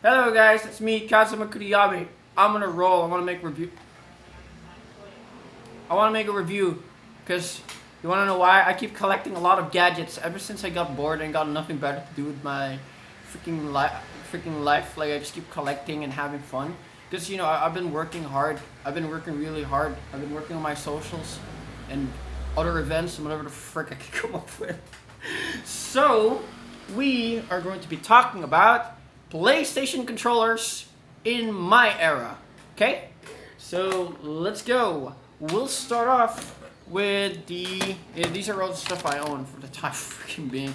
Hello guys, it's me, Kazuma Kuriyami. I'm gonna roll. I wanna make a review because you wanna know why? I keep collecting a lot of gadgets ever since I got bored and got nothing better to do with my freaking life. Like I just keep collecting and having fun. Because I've been working hard. I've been working really hard. I've been working on my socials and other events and whatever the frick I can come up with. So we are going to be talking about PlayStation controllers in my era. Okay? So let's go. We'll start off with these are all the stuff I own for the time freaking being.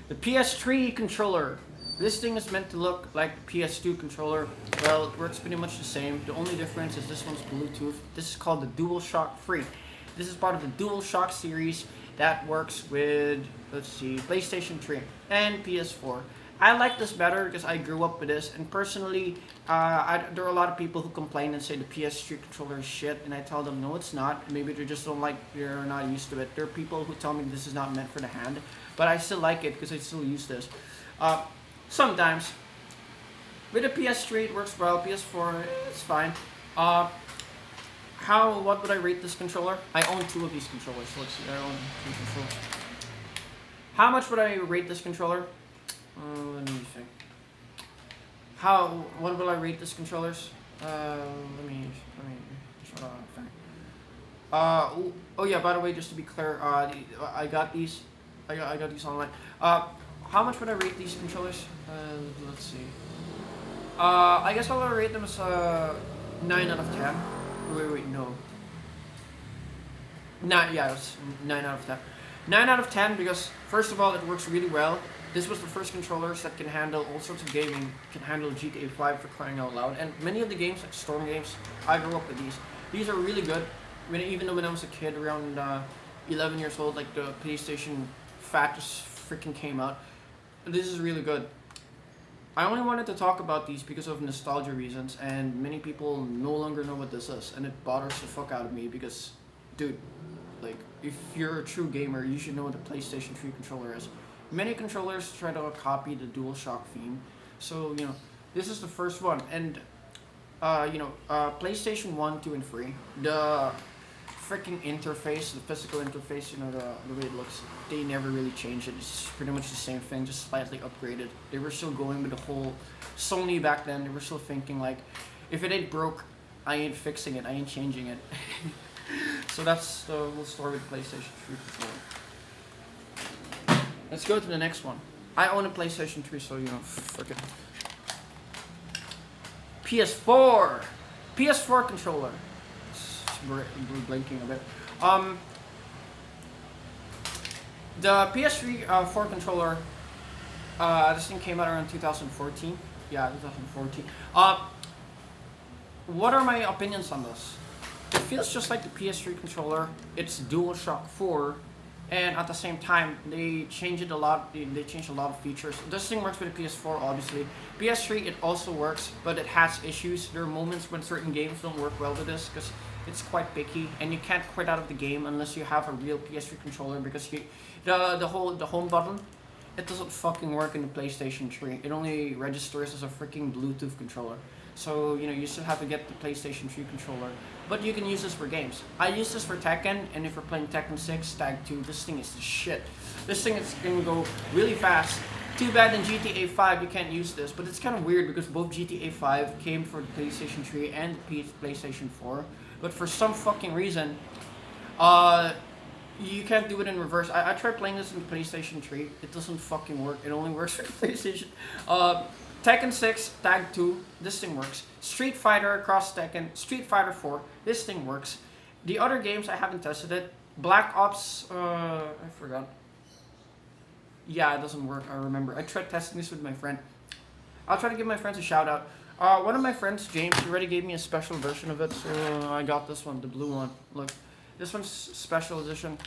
The PS3 controller. This thing is meant to look like PS2 controller. Well, it works pretty much the same. The only difference is this one's Bluetooth. This is called the DualShock 3. This is part of the DualShock series that works with, let's see, PlayStation 3 and PS4. I like this better because I grew up with this, and personally, there are a lot of people who complain and say the PS3 controller is shit, and I tell them no, it's not. Maybe they just don't like, they're not used to it. There are people who tell me this is not meant for the hand, but I still like it because I still use this. Sometimes. With the PS3 it works well, PS4 it's fine. What would I rate this controller? I own two of these controllers, so let's see, I own two controllers. How much would I rate this controller? Let me think. What will I rate this controllers? Let me think. Oh yeah, by the way, just to be clear, I got these online. How much would I rate these controllers? Let's see. I guess I'll rate them as 9 out of 10. Wait, no. Yeah, it's 9 out of 10. 9 out of 10 because, first of all, it works really well. This was the first controllers that can handle all sorts of gaming, can handle GTA 5 for crying out loud. And many of the games, like Storm games, I grew up with these. These are really good. Even though when I was a kid, around 11 years old, like the PlayStation Fat just freaking came out. This is really good. I only wanted to talk about these because of nostalgia reasons, and many people no longer know what this is, and it bothers the fuck out of me because, dude, like, if you're a true gamer, you should know what the PlayStation 3 controller is. Many controllers try to copy the DualShock theme, so, this is the first one, and, PlayStation 1, 2, and 3, the freaking interface, the physical interface, the way it looks, they never really changed it. It's pretty much the same thing, just slightly upgraded. They were still going with the whole Sony back then. They were still thinking like, if it ain't broke, I ain't fixing it, I ain't changing it. So that's the whole story with PlayStation 3 controller. Let's go to the next one. I own a PlayStation 3, so fuck it. PS4 controller. Blinking a bit. The PS3 4 controller. This thing came out around 2014. Yeah, 2014. What are my opinions on this? It feels just like the PS3 controller. It's DualShock 4, and at the same time, they changed it a lot. They changed a lot of features. This thing works with the PS4, obviously. PS3, it also works, but it has issues. There are moments when certain games don't work well with this because it's quite picky, and you can't quit out of the game unless you have a real PS3 controller because the home button, it doesn't fucking work in the PlayStation 3. It only registers as a freaking Bluetooth controller. So you still have to get the PlayStation 3 controller, but you can use this for games. I use this for Tekken, and if you're playing Tekken 6, Tag 2, this thing is the shit. This thing is gonna go really fast. Too bad in GTA 5 you can't use this, but it's kind of weird because both GTA 5 came for the PlayStation 3 and the PlayStation 4. But for some fucking reason, you can't do it in reverse. I tried playing this in the PlayStation 3. It doesn't fucking work. It only works for the PlayStation. Tekken 6, Tag 2, this thing works. Street Fighter, Cross Tekken, Street Fighter 4, this thing works. The other games, I haven't tested it. Black Ops, I forgot. Yeah, it doesn't work, I remember. I tried testing this with my friend. I'll try to give my friends a shout out. One of my friends, James, he already gave me a special version of it, so I got this one, the blue one. Look, this one's special edition.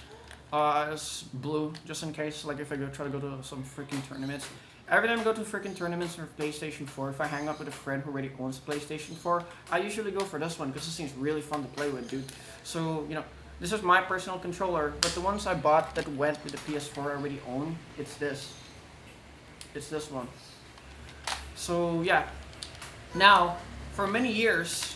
It's blue, just in case, like if I try to go to some freaking tournaments. Every time I go to freaking tournaments for PlayStation 4, if I hang up with a friend who already owns PlayStation 4, I usually go for this one because this thing's really fun to play with, dude. So, this is my personal controller, but the ones I bought that went with the PS4 I already own, it's this. It's this one. So, yeah. Now, for many years,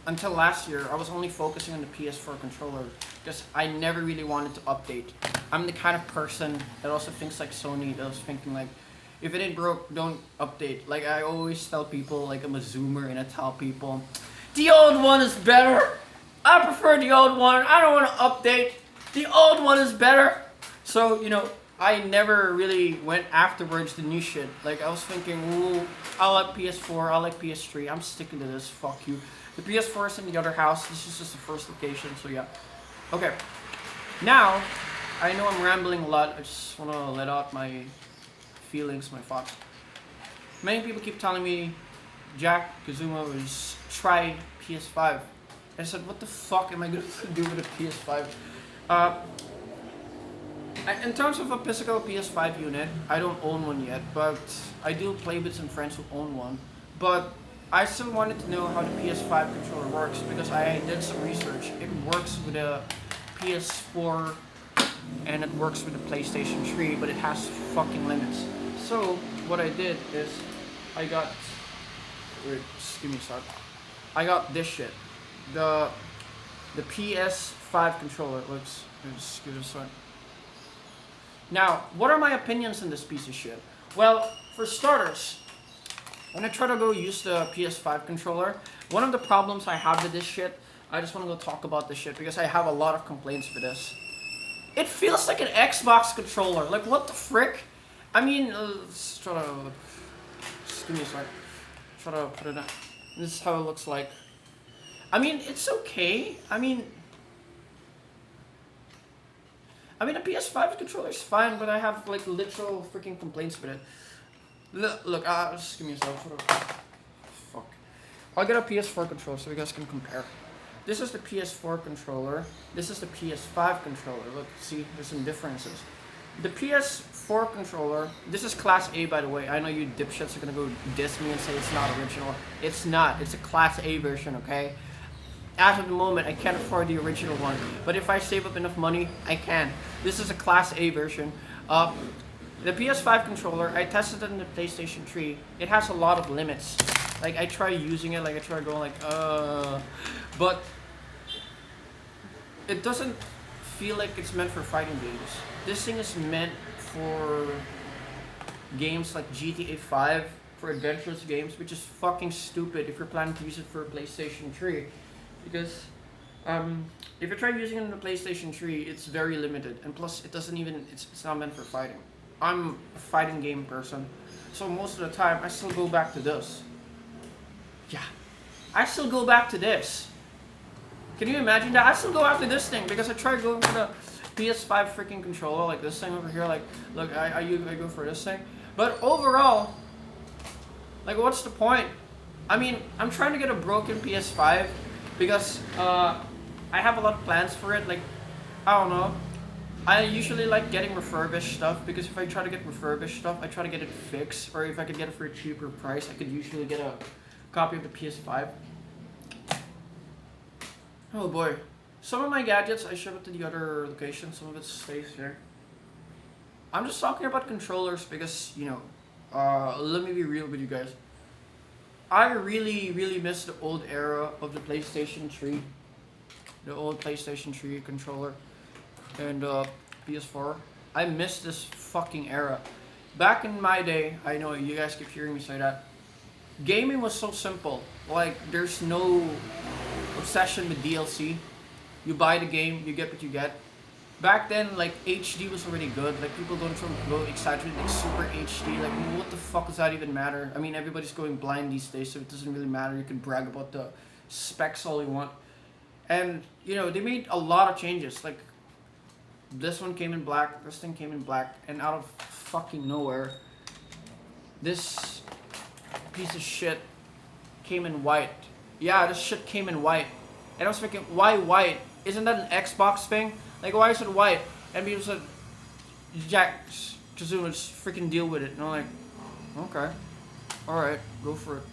until last year, I was only focusing on the PS4 controller because I never really wanted to update. I'm the kind of person that also thinks like Sony, that was thinking like, if it ain't broke, don't update. Like I always tell people, like I'm a zoomer and I tell people, the old one is better. I prefer the old one. I don't want to update. The old one is better. So, I never really went afterwards the new shit. Like I was thinking, ooh, I like PS4, I like PS3. I'm sticking to this. Fuck you. The PS4 is in the other house. This is just the first location. So yeah. Okay. Now, I know I'm rambling a lot. I just want to let out my feelings, my thoughts. Many people keep telling me, Jack Kazuma was try PS5. I said, what the fuck am I going to do with a PS5? In terms of a physical PS5 unit, I don't own one yet, but I do play with some friends who own one. But I still wanted to know how the PS5 controller works because I did some research. It works with a PS4 and it works with the PlayStation 3, but it has fucking limits. So what I did is I got, wait, just give me a sec. I got this shit, the PS5 controller. Let's just give it a sec. Now, what are my opinions on this piece of shit? Well, for starters, when I try to go use the PS5 controller, one of the problems I have with this shit, I just want to go talk about this shit because I have a lot of complaints with this. It feels like an Xbox controller. Like, what the frick? I mean, let's try to, just give me a sec. Try to put it on. This is how it looks like. I mean, it's okay. I mean, the PS5 controller is fine, but I have like literal freaking complaints with it. Look, just give me a second. Fuck. I'll get a PS4 controller so you guys can compare. This is the PS4 controller. This is the PS5 controller. Look, see, there's some differences. The PS4 controller, this is Class A, by the way. I know you dipshits are gonna go diss me and say it's not original. It's not. It's a Class A version, okay? As of the moment, I can't afford the original one. But if I save up enough money, I can. This is a Class A version. The PS5 controller, I tested it in the PlayStation 3. It has a lot of limits. Like, I try using it, like, I try going like, but it doesn't feel like it's meant for fighting games. This thing is meant for games like GTA 5, for adventurous games, which is fucking stupid if you're planning to use it for a PlayStation 3. Because if you try using it on the PlayStation 3, it's very limited, and plus it doesn't even, it's not meant for fighting. I'm a fighting game person, so most of the time I still go back to this. Yeah, I still go back to this. Can you imagine that? I still go after this thing because I tried going for the PS5 freaking controller, like this thing over here. Like, look, I go for this thing. But overall, like, what's the point? I mean, I'm trying to get a broken PS5 because I have a lot of plans for it. Like, I don't know. I usually like getting refurbished stuff because if I try to get refurbished stuff, I try to get it fixed. Or if I could get it for a cheaper price, I could usually get a copy of the PS5. Oh boy. Some of my gadgets, I shove it to the other location. Some of it stays here. I'm just talking about controllers because, let me be real with you guys. I really, really miss the old era of the PlayStation 3. The old PlayStation 3 controller. And PS4. I miss this fucking era. Back in my day, I know you guys keep hearing me say that. Gaming was so simple. Like, there's no obsession with DLC. You buy the game, you get what you get. Back then, like, HD was already good. Like, people don't go exaggerate, like, super HD. Like, what the fuck does that even matter? I mean, everybody's going blind these days, so it doesn't really matter. You can brag about the specs all you want. And, they made a lot of changes. Like, this one came in black, this thing came in black, and out of fucking nowhere, this piece of shit came in white. Yeah, this shit came in white. And I was thinking, why white? Isn't that an Xbox thing? Like, why is it white? And people said, Jack Kazuma, just freaking deal with it. And I'm like, okay. Alright, go for it.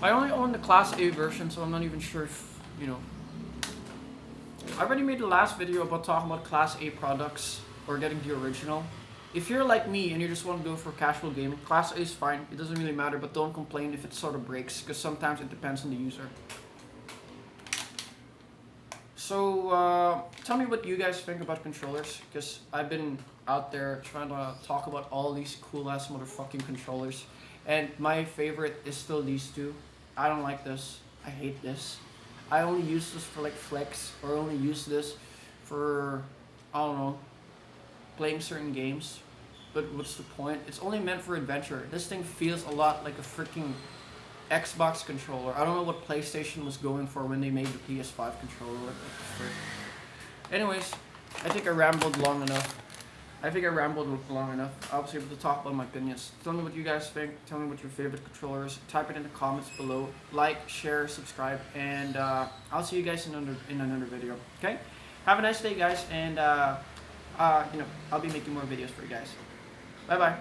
I only own the Class A version, so I'm not even sure if, I already made the last video about talking about Class A products or getting the original. If you're like me and you just want to go for casual gaming, Class A is fine. It doesn't really matter, but don't complain if it sort of breaks, because sometimes it depends on the user. So tell me what you guys think about controllers, because I've been out there trying to talk about all these cool ass motherfucking controllers, and my favorite is still these two. I don't like this. I hate this. I only use this for like flex, or only use this for, I don't know, playing certain games. But what's the point? It's only meant for adventure. This thing feels a lot like a freaking Xbox controller. I don't know what PlayStation was going for when they made the PS5 controller. What the frick? Anyways, I think I rambled long enough. I was able to talk about my opinions. Tell me what you guys think. Tell me what your favorite controller is. Type it in the comments below. Like, share, subscribe, and I'll see you guys in another video. Okay? Have a nice day, guys, and I'll be making more videos for you guys. Bye bye.